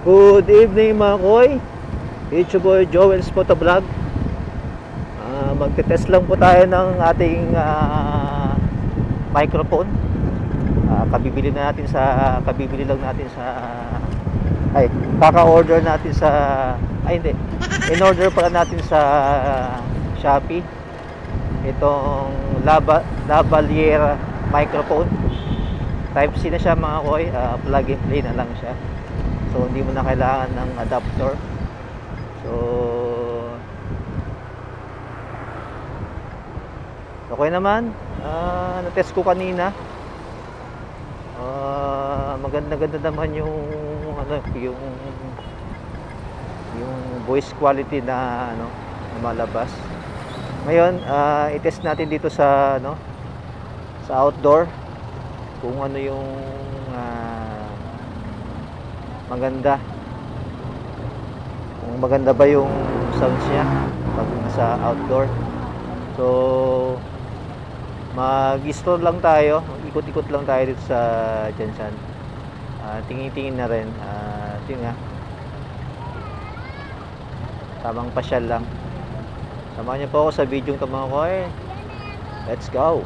Good evening mga koy. It's your boy Joel's Motovlog. Magte-test lang po tayo ng ating microphone. Kabibili lang natin sa kaka-order natin sa in-order pala natin sa Shopee. Itong lavalier microphone. Type C na siya mga koy, plug and play na lang siya. So hindi mo na kailangan ng adapter. So okay naman. Na-test ko kanina. Maganda naman yung voice quality na na malabas. Ngayon, i-test natin dito sa sa outdoor kung ano yung maganda. Kung maganda ba yung sounds niya pag nasa outdoor. So mag-explore lang tayo, ikot-ikot lang tayo dito sa Jansan. Tingin-tingin na rin. Yun nga, tamang pasyal lang. Samahan niyo po ako sa video ng mga koy. Let's go.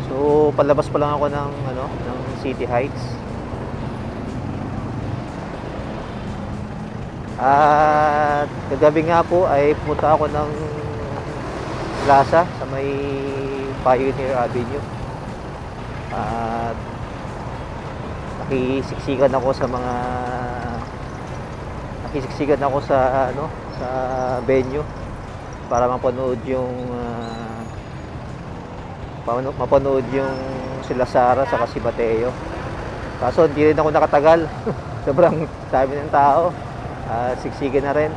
So palabas pa lang ako ng ng City Heights. At kagabi nga po ay pumunta ako ng plaza sa may Pioneer Avenue. At nakisiksikan ako sa sa venue para mapanood yung sila Sara sa si Mateo. Kaso hindi rin ako nakatagal. Sobrang dami ng tao. Siksikan na rin.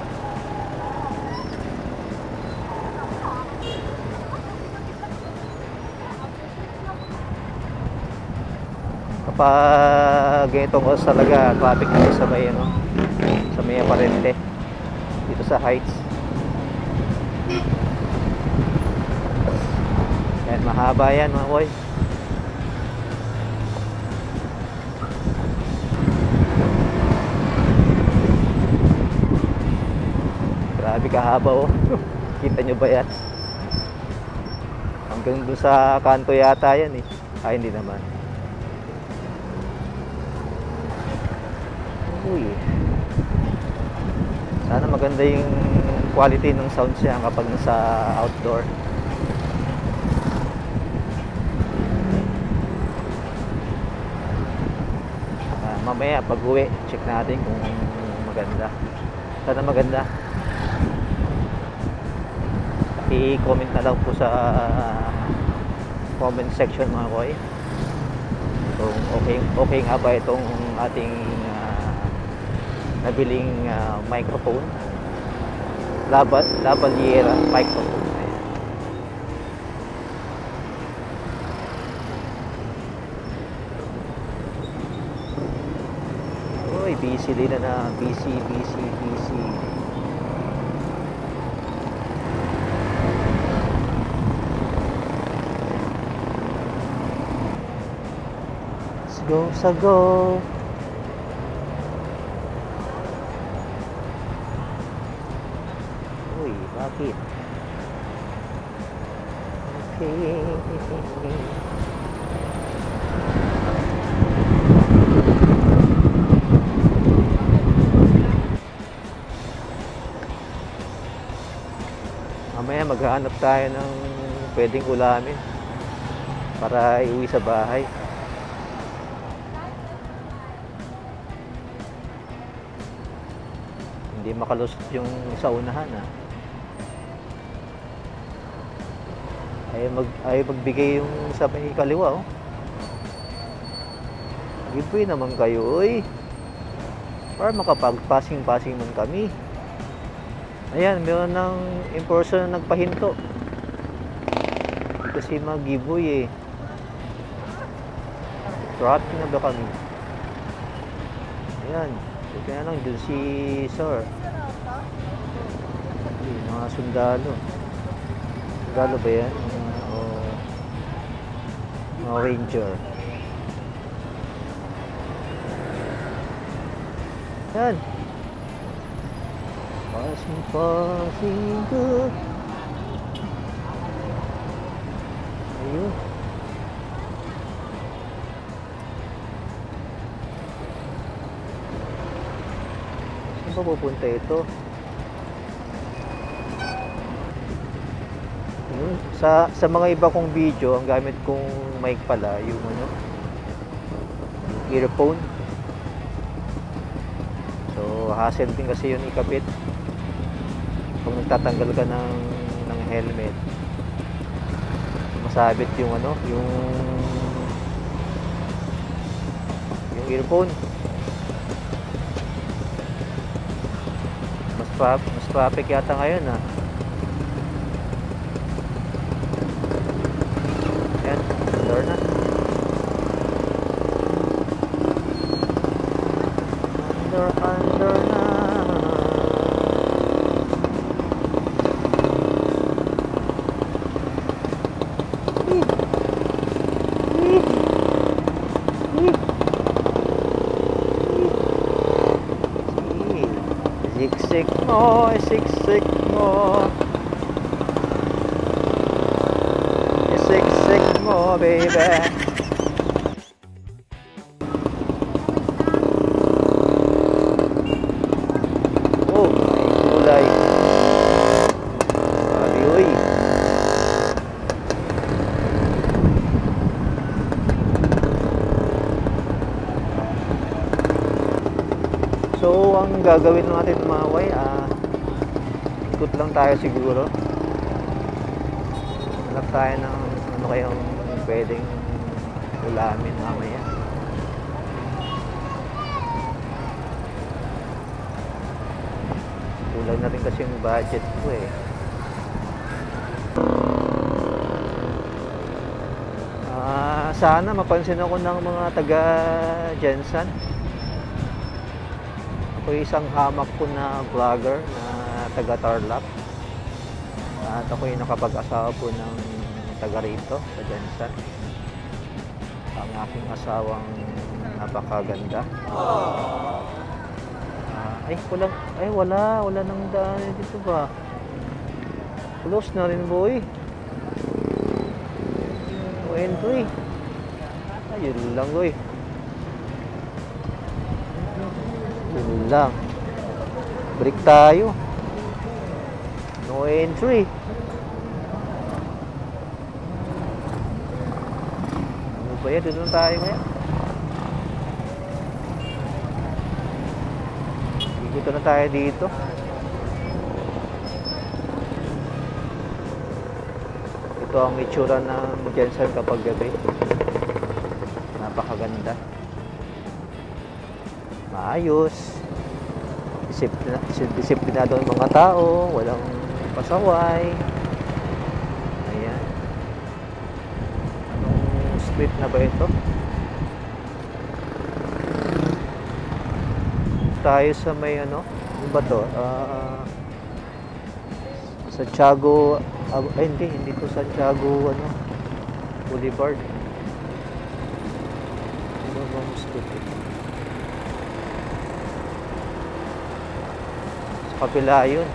Kapag ganitong oras talaga, traffic na sa may Aparente dito sa Heights. Yan, mahaba yan mga boy. Grabe kahaba oh. Kita nyo ba yan? Hanggang doon sa kanto yata yan eh. Hindi naman. Uy. Sana maganda yung quality ng sound siya kapag nasa outdoor. Mamaya pag uwi, check natin kung maganda. Sana maganda. I-comment na lang po sa comment section mga koy kung okay nga ba itong ating nabiling microphone, lavalier microphone. Uy, busy din na busy. Go. Uy, bakit? Okay. Mamaya maghahanap tayo ng pwedeng ulamin para iuwi sa bahay. Hindi makalusot yung sa unahan ay magbigay yung sa may kaliwa oh. Giveaway naman kayo oy. Para makapag-passing man kami. Ayan, meron ng in-person na nagpahinto. Kasi mag-giveaway Traffic na ba kami? Ayan. Kaya lang dun si Sir. Mga sundalo. Sundalo ba yan? Mga ranger. Yan. Passing good. Ayun. Saan ba pupunta ito? Ayun. Sa mga iba kong video, ang gamit kong mic pala, yung ano, earphone. So, hassle din kasi yun ikabit. Kung nagtatanggal ka ng helmet, masabit yung ano, yung earphone. Mas traffic yata ngayon, ah. Ayan, door na. Under na. Siksik mo, siksik mo. Siksik mo, baby. Oh, may kulay. Sabi, uy. So, ang gagawin natin mga way, ikot lang tayo siguro. Hanap tayo ng ano kayang pwedeng ulamin mamaya. Kulang na rin kasi yung budget ko eh. Sana mapansin ako ng mga taga Jensen. Ako isang hamak ko na vlogger na taga Tarlac. At ako yung nakapag-asawa po ng taga rito sa Jensen. Ang aking asawang napakaganda. Wala nang daan dito ba? Close na rin boy. No entry. Ayun lang boy. Yun lang. Break tayo. No entry. Ano ba yan? Doon tayo ngayon. Dito na tayo dito. Ito ang itsura ng Jensen kapag gabi. Napakaganda. Maayos. Disiplinado ang mga tao, walang pasaway. Ayan. Anong street na ba ito? Tayo sa may ano ba to? Santiago, hindi to Santiago Boulevard. Ano bang street ito? Kabila yun.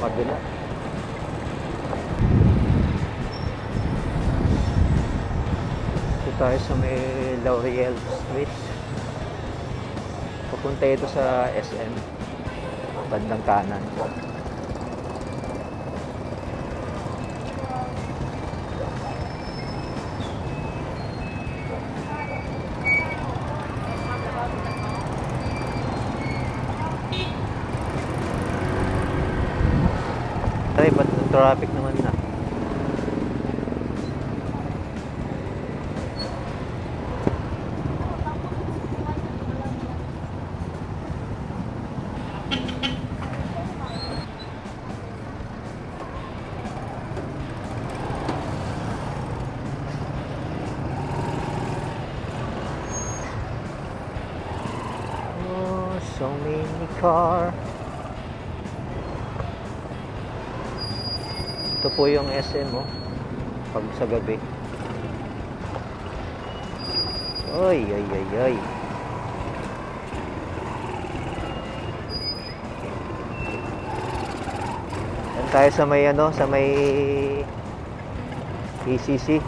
Kabila. Ito tayo sa may Laurel Street. Papunta ito sa SM. Bandang kanan. Ay, ba't traffic naman na? Oh, so many car. Ito po yung SM pag sa gabi. Oy. Tayo sa may ano, sa may PCC.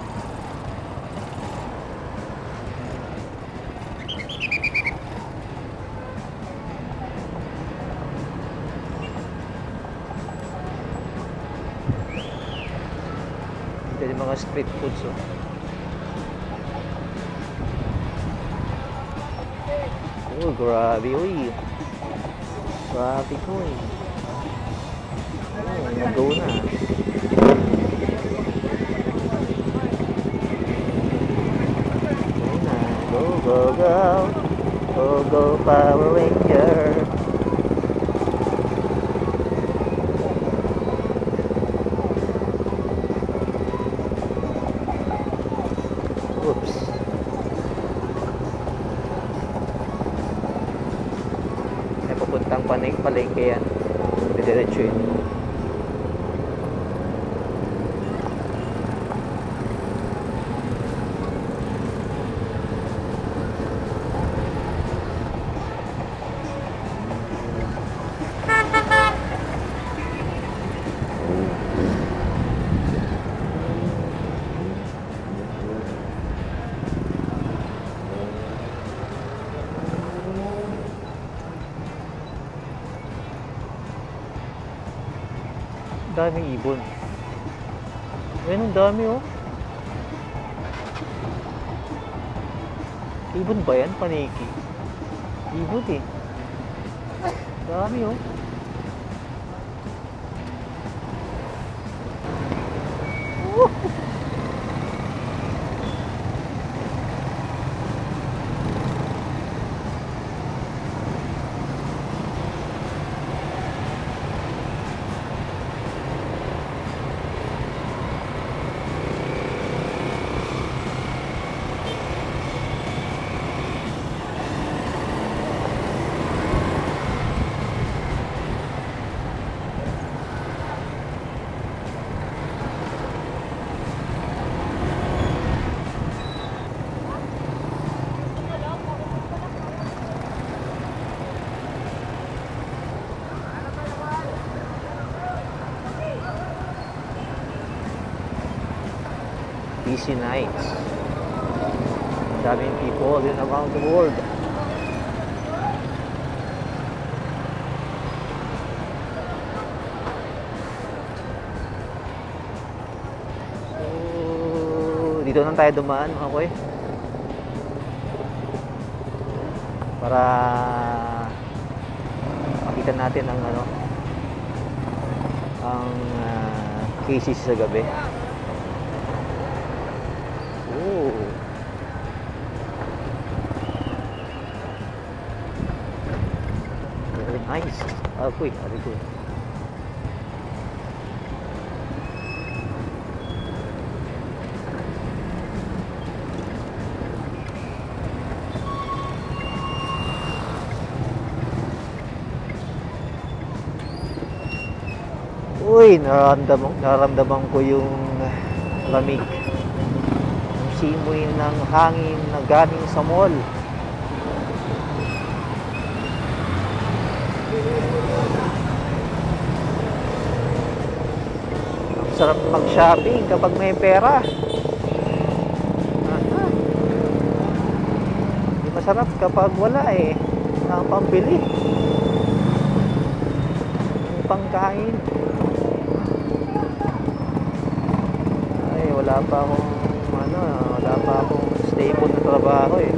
Ito yung mga street foods, oh. Oh, grabe, uy. Grabe ko, eh. Oh, nag-go na. Go, go, go. Go, go, Power Ranger. Oops. May papuntang palengke yan. Didiretso yun. Daming ibon. Ayun, ang dami, oh. Ibon ba yan? Paniki. Ibon, eh. Dami, oh. PC nights. Daming people in around the world. So, dito lang tayo dumaan, mga koy. Para makita natin ang ano, ang cases sa gabi. Oh. Very nice. Apoy, ari ko. Uy, naramdaman ko yung lamig. Simoy ng hangin na galing sa mall. Ang sarap mag-shopping kapag may pera. Hindi masarap kapag wala, eh. Ang pambili. Ang pangkain. Ay, wala pa akong stable na trabaho, eh.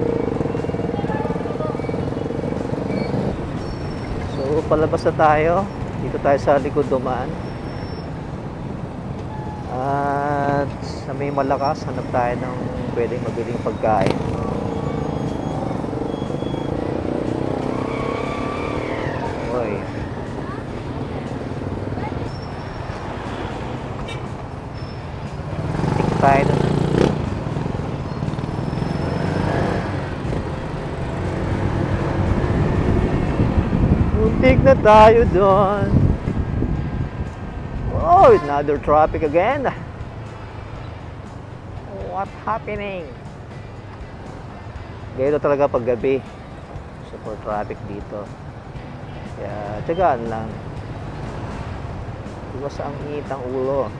So palabas na tayo. Dito tayo sa likod dumaan. At sa may Malakas, hanap tayo ng pwedeng mabiling pagkain. Oy. Tik tayo na. Muntik na tayo doon. Oh, another traffic again. What happening? Ganito talaga pag gabi. Super traffic dito. Kaya tiyagaan lang. Iwas ang init ang ulo.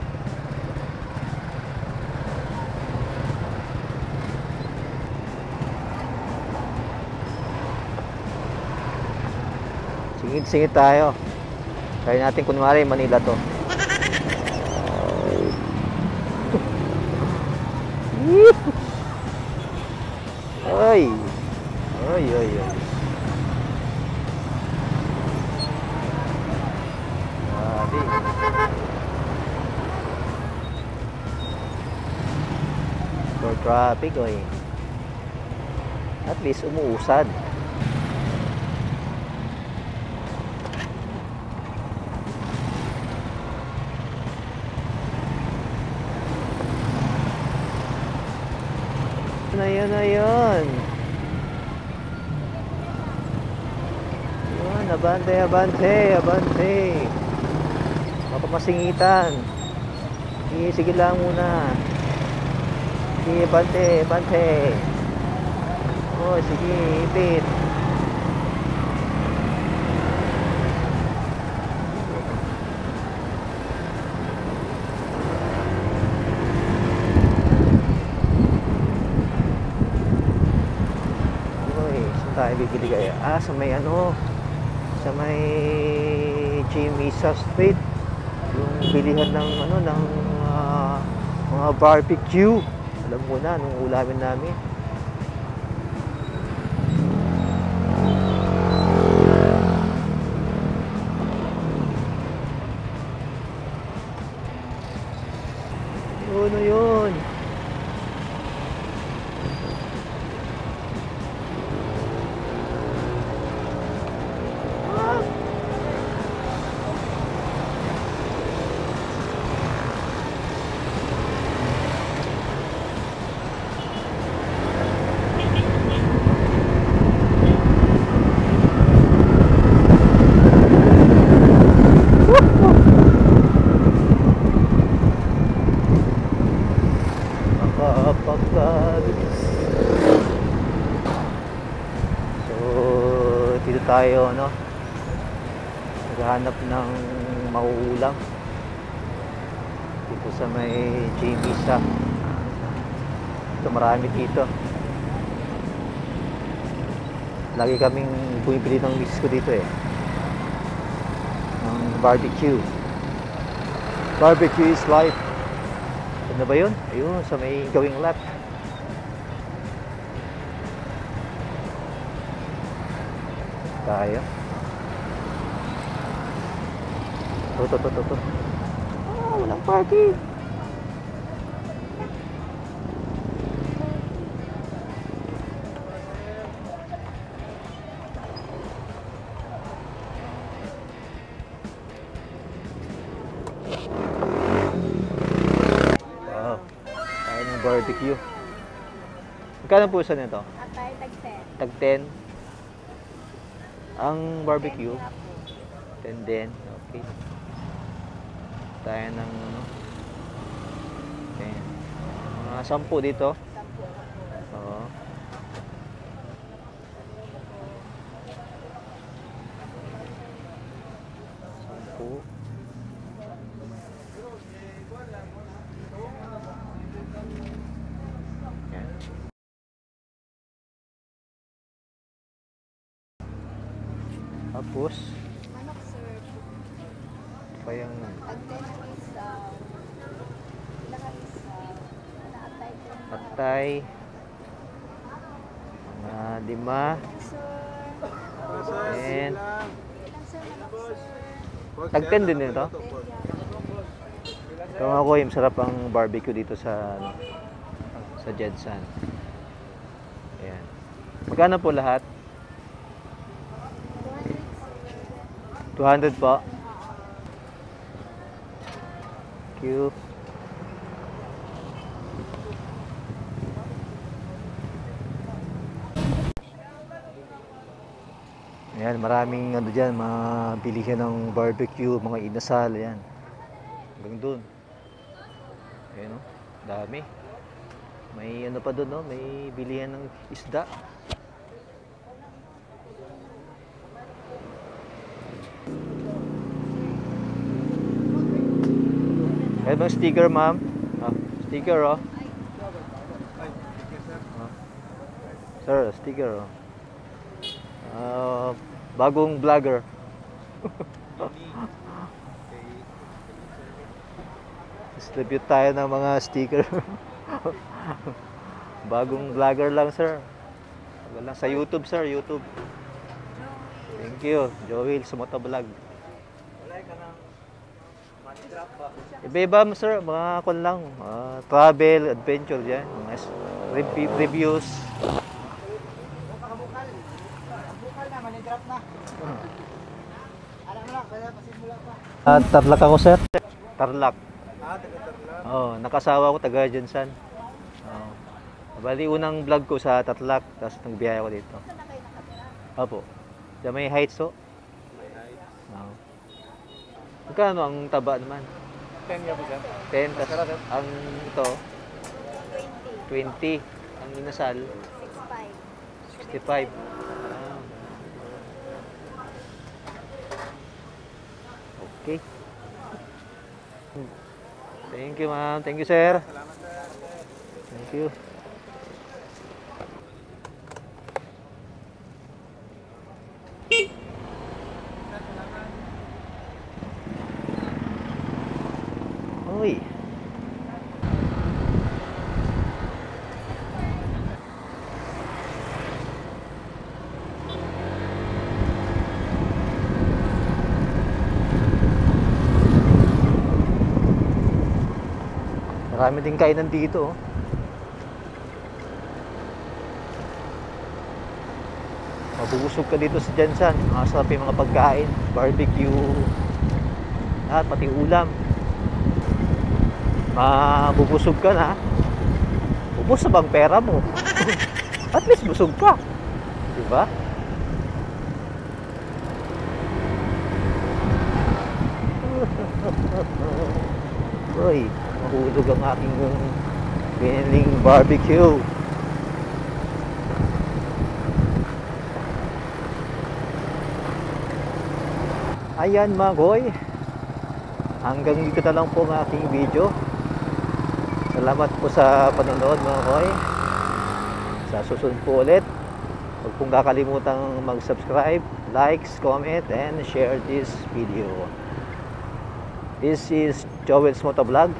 Singit-singit tayo. Kaya natin kunwari Manila to. Ay. Ay, ay, ay. Grabe. For traffic, oy. At least umuusad. Ayun na yun. Yun, abante, abante, abante. Baka masingitan. Sige lang muna. Sige, abante, abante. Oh, sige, ipit. Tayo bibili kaya sa may ano, sa may Chimisa Street, yung bilihan ng ano, ng mga barbecue. Alam mo na nung ulamin namin. Ano yun? Tayo no, naghahanap ng mauulam dito sa may Chimisa. Ito, marami dito. Lagi kaming bumibili ng miss ko dito ng barbecue. Barbecue is life. Ano ba yun? Ayun, sa may Gawing Lot. Tayo. Ito. Walang parking. Wow. Tayo ng barbecue. Magkano po sa nito? Atay, tag 10. Tag 10. Ang barbecue 10 din. Okay. Tayo ng ano, 10. Mga 10 dito. 10. Oo. Tapos Manok, sir. pa yung Tag 10 is, ilangan is, naatay ko. patay, mga 5, Sir. and Ilan, sir? Manok, sir. tag 10 din ito. Ito ako, yung sarap ang barbecue dito sa ano, sa Jedsan. Ayan. Magkano po lahat? 200 po. Thank you. Ayan, maraming ano dyan, mga bilihan ng barbecue, mga inasal, ayan. Hanggang dun. Ayan o, dami. May ano pa dun, no? May bilihan ng isda. Meron bang sticker, ma'am? Ah, sticker, oh. Ah. Sir, sticker, oh. Bagong vlogger. Distribute tayo ng mga sticker. Bagong vlogger lang, sir. Wala sa YouTube, sir, YouTube. Thank you, Joel Sumata Vlog. Iba-iba, sir, mga kon lang, travel, adventure yan, mga reviews. Bukal na, mani-drop na. Alam mo lang, kaya pasimula pa. Tarlac ako, sir. Tarlac. Taga-Tarlac. Oh, nakasawa ko taga Jensan. Oh. Bali unang vlog ko sa Tarlac, tapos nagbiyahe ako dito. Saan na kayo nakatira? Opo. Diyan may heights, oh. May height. Oh. Magkano ang taba naman? 10 nga po siya. 10, tas ang ito, 20. 20. Ang inasal, 65. 65. Ah. Okay. Thank you, ma'am. Thank you, sir. Salamat sir. Thank you. Uy. Marami din kainan dito, oh. Mabubusog ka dito sa Jensan. Masarap yung mga pagkain, barbecue, lahat, pati ulam. Mabubusog ka na. Ubus na bang pera mo? At least busog ka. Diba? Uy, mahulog ang aking biniling barbecue. Ayan mga goy, hanggang dito na lang po ang aking video. Salamat po sa panonood mga goy. Sa susunod po ulit, huwag pong kakalimutang mag-subscribe, likes, comment, and share this video. This is Joel's Motovlog.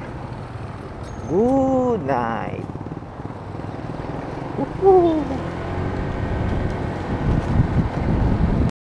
Good night. Woohoo!